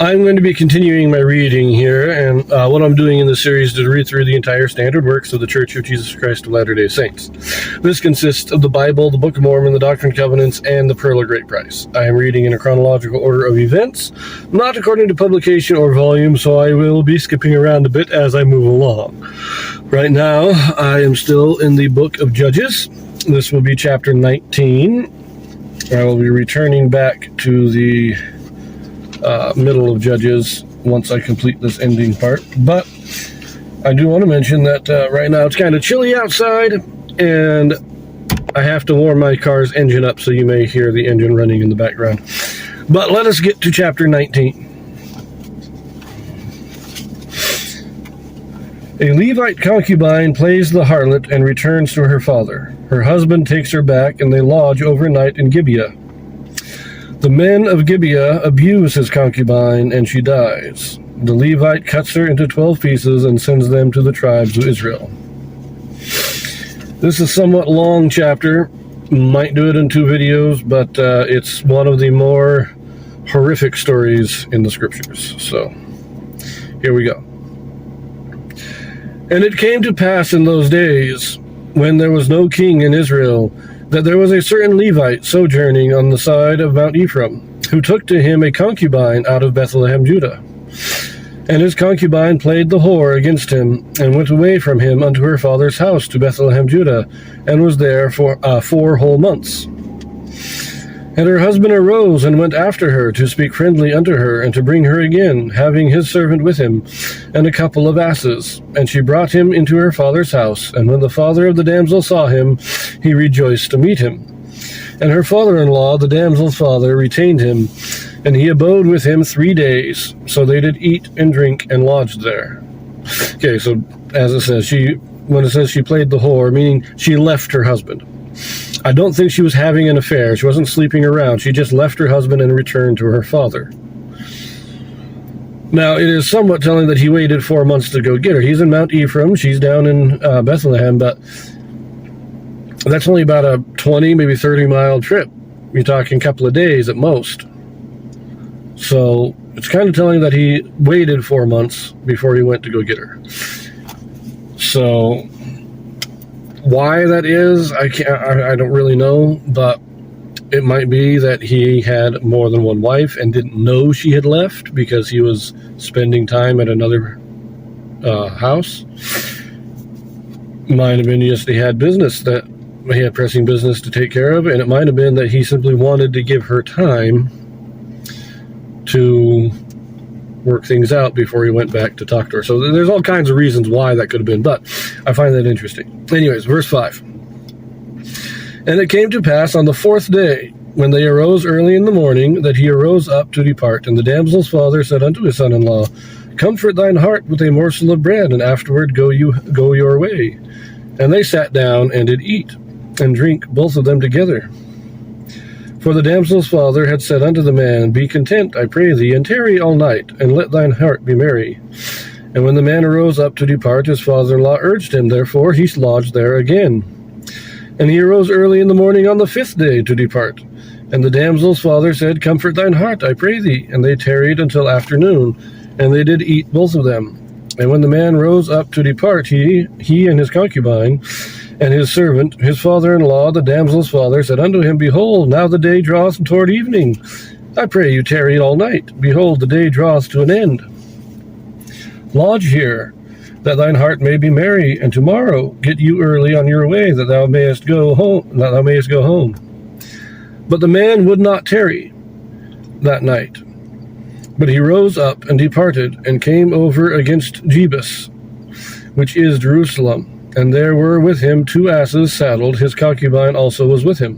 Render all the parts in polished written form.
I'm going to be continuing my reading here, and what I'm doing in this series is to read through the entire standard works of the Church of Jesus Christ of Latter-day Saints. This consists of the Bible, the Book of Mormon, the Doctrine and Covenants, and the Pearl of Great Price. I am reading in a chronological order of events, not according to publication or volume, so I will be skipping around a bit as I move along. Right now, I am still in the Book of Judges. This will be chapter 19. I will be returning back to the middle of Judges once I complete this ending part. But I do want to mention that right now it's kind of chilly outside, and I have to warm my car's engine up, so you may hear the engine running in the background. But let us get to chapter 19. A Levite concubine plays the harlot and returns to her father. Her husband takes her back, and they lodge overnight in Gibeah. The men of Gibeah abuse his concubine, and she dies. The Levite cuts her into 12 pieces and sends them to the tribes of Israel. This is a somewhat long chapter. Might do it in 2 videos, but it's one of the more horrific stories in the scriptures. So, here we go. And it came to pass in those days, when there was no king in Israel, that there was a certain Levite sojourning on the side of Mount Ephraim, who took to him a concubine out of Bethlehem, Judah. And his concubine played the whore against him, and went away from him unto her father's house to Bethlehem, Judah, and was there for 4 whole months. And her husband arose and went after her to speak friendly unto her, and to bring her again, having his servant with him, and a couple of asses. And she brought him into her father's house. And when the father of the damsel saw him, he rejoiced to meet him. And her father-in-law, the damsel's father, retained him, and he abode with him 3 days. So they did eat and drink and lodged there. Okay, so as it says, when it says she played the whore, meaning she left her husband. I don't think she was having an affair. She wasn't sleeping around. She just left her husband and returned to her father. Now, it is somewhat telling that he waited 4 months to go get her. He's in Mount Ephraim. She's down in Bethlehem, but that's only about a 20, maybe 30-mile trip. You're talking a couple of days at most. So it's kind of telling that he waited 4 months before he went to go get her. So why that is, I don't really know, but it might be that he had more than one wife and didn't know she had left because he was spending time at another house. Might have been just he had pressing business to take care of, and it might have been that he simply wanted to give her time to work things out before he went back to talk to her. So there's all kinds of reasons why that could have been, but I find that interesting. Anyways, verse 5. And it came to pass on the 4th day, when they arose early in the morning, that he arose up to depart. And the damsel's father said unto his son-in-law, Comfort thine heart with a morsel of bread, and afterward go your way. And they sat down and did eat and drink, both of them together. For the damsel's father had said unto the man, Be content, I pray thee, and tarry all night, and let thine heart be merry. And when the man arose up to depart, his father-in-law urged him, therefore he lodged there again. And he arose early in the morning on the 5th day to depart. And the damsel's father said, Comfort thine heart, I pray thee. And they tarried until afternoon, and they did eat both of them. And when the man rose up to depart, he and his concubine, and his servant, his father-in-law, the damsel's father, said unto him, Behold, now the day draweth toward evening. I pray you tarry all night. Behold, the day draweth to an end. Lodge here, that thine heart may be merry, and tomorrow get you early on your way, that thou mayest go home. But the man would not tarry that night. But he rose up and departed, and came over against Gibeah, which is Jerusalem. And there were with him 2 asses saddled, his concubine also was with him.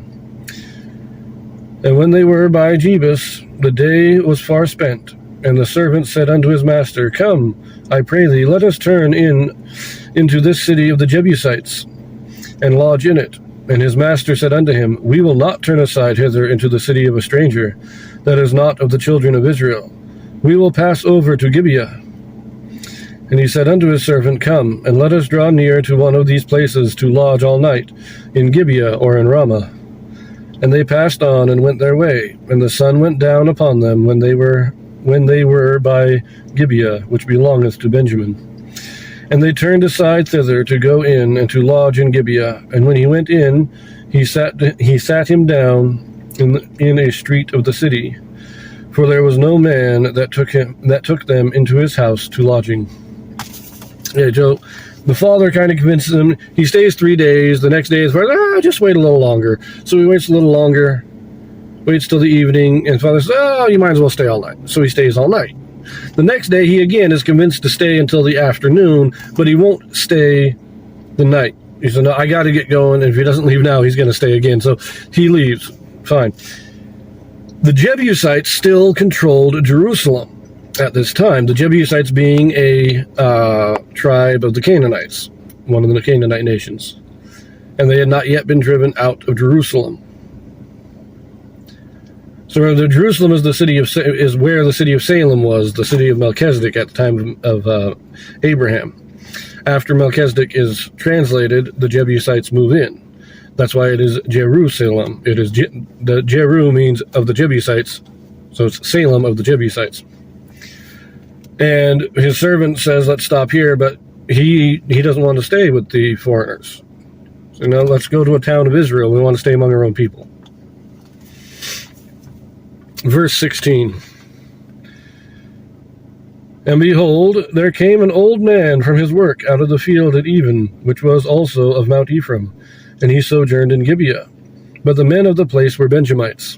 And when they were by Gibeah, the day was far spent. And the servant said unto his master, Come, I pray thee, let us turn into this city of the Jebusites, and lodge in it. And his master said unto him, We will not turn aside hither into the city of a stranger, that is not of the children of Israel. We will pass over to Gibeah. And he said unto his servant, Come, and let us draw near to one of these places to lodge all night, in Gibeah or in Ramah. And they passed on and went their way, and the sun went down upon them when they were when they were by Gibeah, which belongeth to Benjamin. And they turned aside thither to go in and to lodge in Gibeah. And when he went in, he sat him down in a street of the city, for there was no man that took them into his house to lodging. Yeah, Joe. The father kind of convinces him. He stays 3 days. The next day, his father, just wait a little longer. So he waits a little longer, waits till the evening, and father says, you might as well stay all night. So he stays all night. The next day, he again is convinced to stay until the afternoon, but he won't stay the night. He said, no, I got to get going, and if he doesn't leave now, he's going to stay again. So he leaves. Fine. The Jebusites still controlled Jerusalem at this time, the Jebusites being a tribe of the Canaanites, one of the Canaanite nations. And they had not yet been driven out of Jerusalem. So Jerusalem is where the city of Salem was, the city of Melchizedek at the time of Abraham. After Melchizedek is translated, the Jebusites move in. That's why it is Jerusalem. It is the Jeru means of the Jebusites, so it's Salem of the Jebusites. And his servant says, let's stop here, but he doesn't want to stay with the foreigners. So now let's go to a town of Israel. We want to stay among our own people. Verse 16. And behold, there came an old man from his work out of the field at even, which was also of Mount Ephraim, and he sojourned in Gibeah. But the men of the place were Benjamites.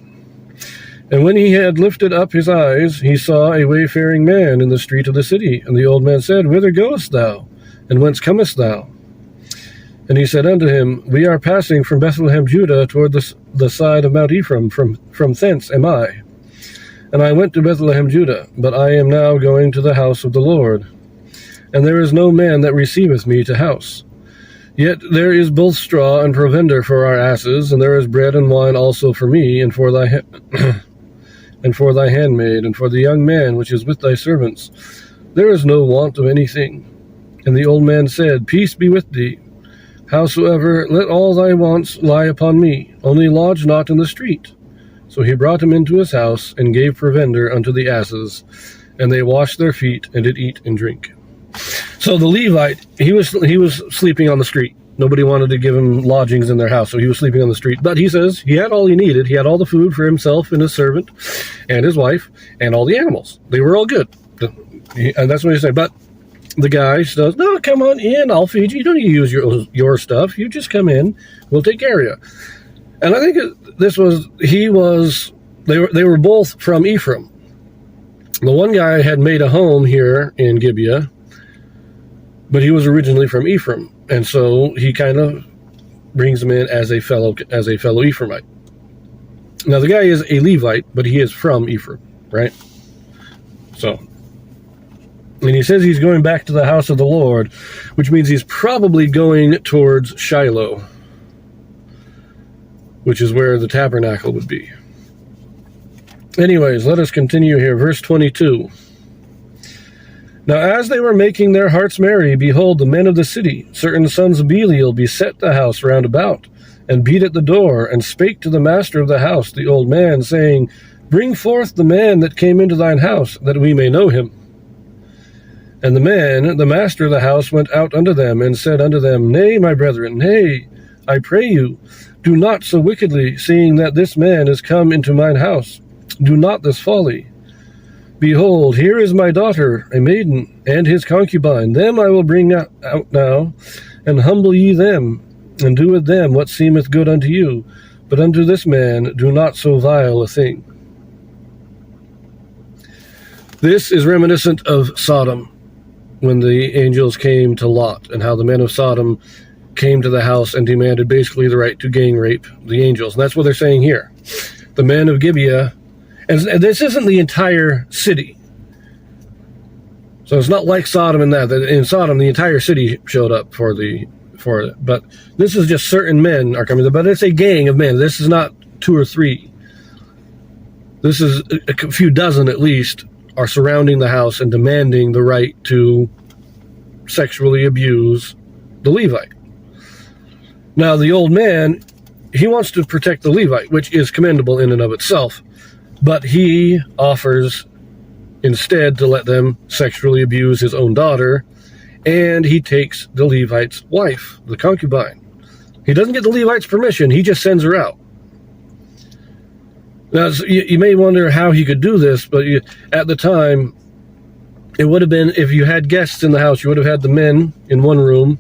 And when he had lifted up his eyes, he saw a wayfaring man in the street of the city. And the old man said, Whither goest thou? And whence comest thou? And he said unto him, We are passing from Bethlehem, Judah, toward the side of Mount Ephraim. From thence am I. And I went to Bethlehem, Judah, but I am now going to the house of the Lord. And there is no man that receiveth me to house. Yet there is both straw and provender for our asses, and there is bread and wine also for me, and for thy and for thy handmaid, and for the young man which is with thy servants. There is no want of anything. And the old man said, Peace be with thee. Howsoever, let all thy wants lie upon me, only lodge not in the street. So he brought him into his house, and gave provender unto the asses, and they washed their feet, and did eat and drink. So the Levite, he was sleeping on the street. Nobody wanted to give him lodgings in their house, so he was sleeping on the street. But he says he had all he needed. He had all the food for himself and his servant and his wife and all the animals. They were all good. And that's what he said. But the guy says, no, come on in. I'll feed you. You don't need to use your stuff. You just come in. We'll take care of you. And I think they were both from Ephraim. The one guy had made a home here in Gibeah, but he was originally from Ephraim. And so he kind of brings him in as a fellow Ephraimite. Now the guy is a Levite, but he is from Ephraim, right? So, and he says he's going back to the house of the Lord, which means he's probably going towards Shiloh, which is where the tabernacle would be. Anyways, let us continue here. Verse 22. Now as they were making their hearts merry, behold, the men of the city, certain sons of Belial, beset the house round about, and beat at the door, and spake to the master of the house, the old man, saying, Bring forth the man that came into thine house, that we may know him. And the man, the master of the house, went out unto them, and said unto them, Nay, my brethren, nay, I pray you, do not so wickedly, seeing that this man is come into mine house. Do not this folly. Behold, here is my daughter, a maiden, and his concubine. Them I will bring out now, and humble ye them, and do with them what seemeth good unto you. But unto this man do not so vile a thing. This is reminiscent of Sodom, when the angels came to Lot, and how the men of Sodom came to the house and demanded basically the right to gang rape the angels. And that's what they're saying here. The men of Gibeah, and this isn't the entire city. So it's not like Sodom in that in Sodom, the entire city showed up for it. But this is just certain men are coming, but it's a gang of men. This is not 2 or 3. This is a few dozen at least are surrounding the house and demanding the right to sexually abuse the Levite. Now, the old man, he wants to protect the Levite, which is commendable in and of itself, but he offers instead to let them sexually abuse his own daughter, and he takes the Levite's wife, the concubine. He doesn't get the Levite's permission, he just sends her out. Now, you may wonder how he could do this, but at the time, it would have been, if you had guests in the house, you would have had the men in one room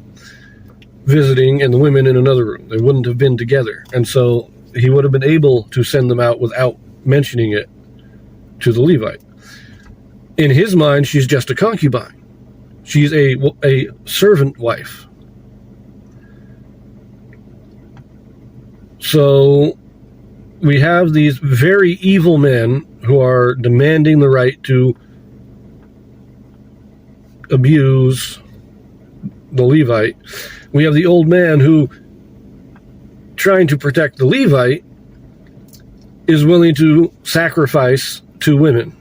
visiting and the women in another room. They wouldn't have been together. And so he would have been able to send them out without mentioning it to the Levite. In his mind, she's just a concubine. She's a servant wife. So we have these very evil men who are demanding the right to abuse the Levite. We have the old man who, trying to protect the Levite, is willing to sacrifice 2 women.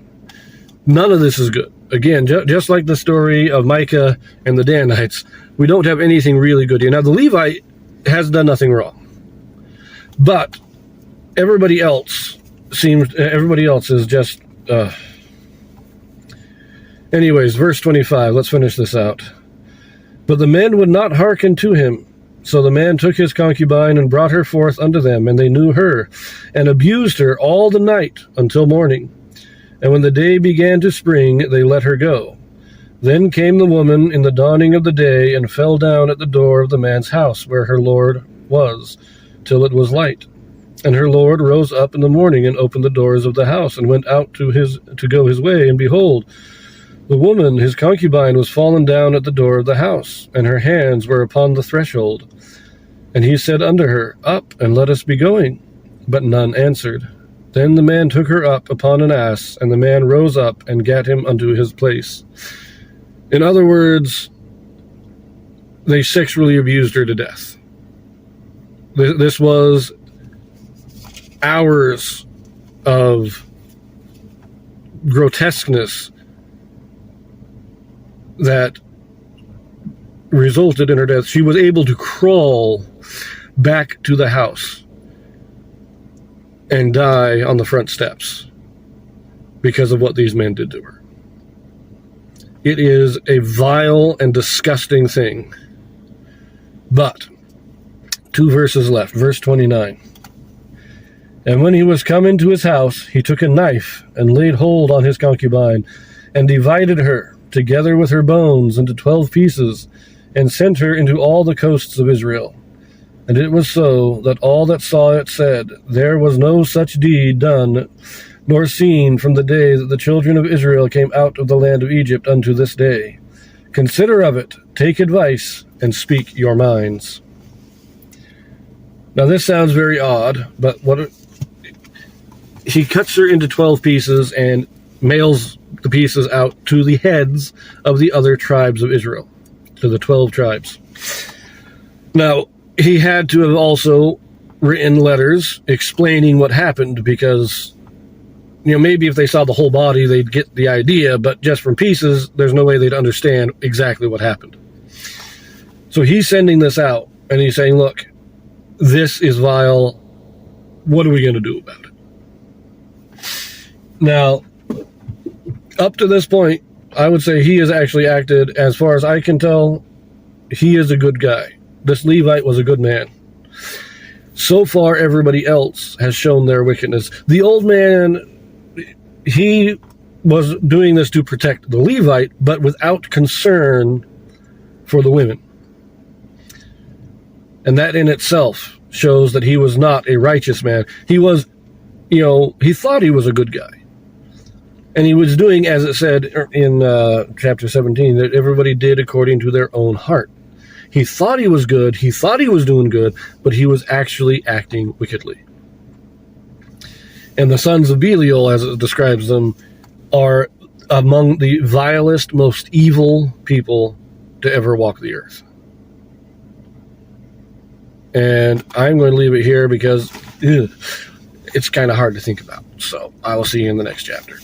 None of this is good. Again, just like the story of Micah and the Danites, we don't have anything really good here. Now, the Levite has done nothing wrong, but everybody else is just... Anyways, verse 25, let's finish this out. But the men would not hearken to him. So the man took his concubine and brought her forth unto them, and they knew her, and abused her all the night until morning. And when the day began to spring, they let her go. Then came the woman in the dawning of the day, and fell down at the door of the man's house, where her lord was, till it was light. And her lord rose up in the morning, and opened the doors of the house, and went out to go his way, and behold, the woman, his concubine, was fallen down at the door of the house, and her hands were upon the threshold. And he said unto her, Up, and let us be going. But none answered. Then the man took her up upon an ass, and the man rose up and gat him unto his place. In other words, they sexually abused her to death. This was hours of grotesqueness that resulted in her death. She was able to crawl back to the house and die on the front steps because of what these men did to her. It is a vile and disgusting thing. But 2 verses left. Verse 29. And when he was come into his house, he took a knife and laid hold on his concubine, and divided her together with her bones into 12 pieces, and sent her into all the coasts of Israel. And it was so, that all that saw it said, There was no such deed done, nor seen from the day that the children of Israel came out of the land of Egypt unto this day. Consider of it, take advice, and speak your minds. Now this sounds very odd, but he cuts her into 12 pieces and mails the pieces out to the heads of the other tribes of Israel, to the 12 tribes. Now, he had to have also written letters explaining what happened, because, maybe if they saw the whole body, they'd get the idea, but just from pieces, there's no way they'd understand exactly what happened. So he's sending this out, and he's saying, look, this is vile. What are we going to do about it? Now, up to this point, I would say he has actually acted, as far as I can tell, he is a good guy. This Levite was a good man. So far, everybody else has shown their wickedness. The old man, he was doing this to protect the Levite, but without concern for the women. And that in itself shows that he was not a righteous man. He was, he thought he was a good guy. And he was doing, as it said in chapter 17, that everybody did according to their own heart. He thought he was good, he thought he was doing good, but he was actually acting wickedly. And the sons of Belial, as it describes them, are among the vilest, most evil people to ever walk the earth. And I'm going to leave it here because it's kind of hard to think about. So I will see you in the next chapter.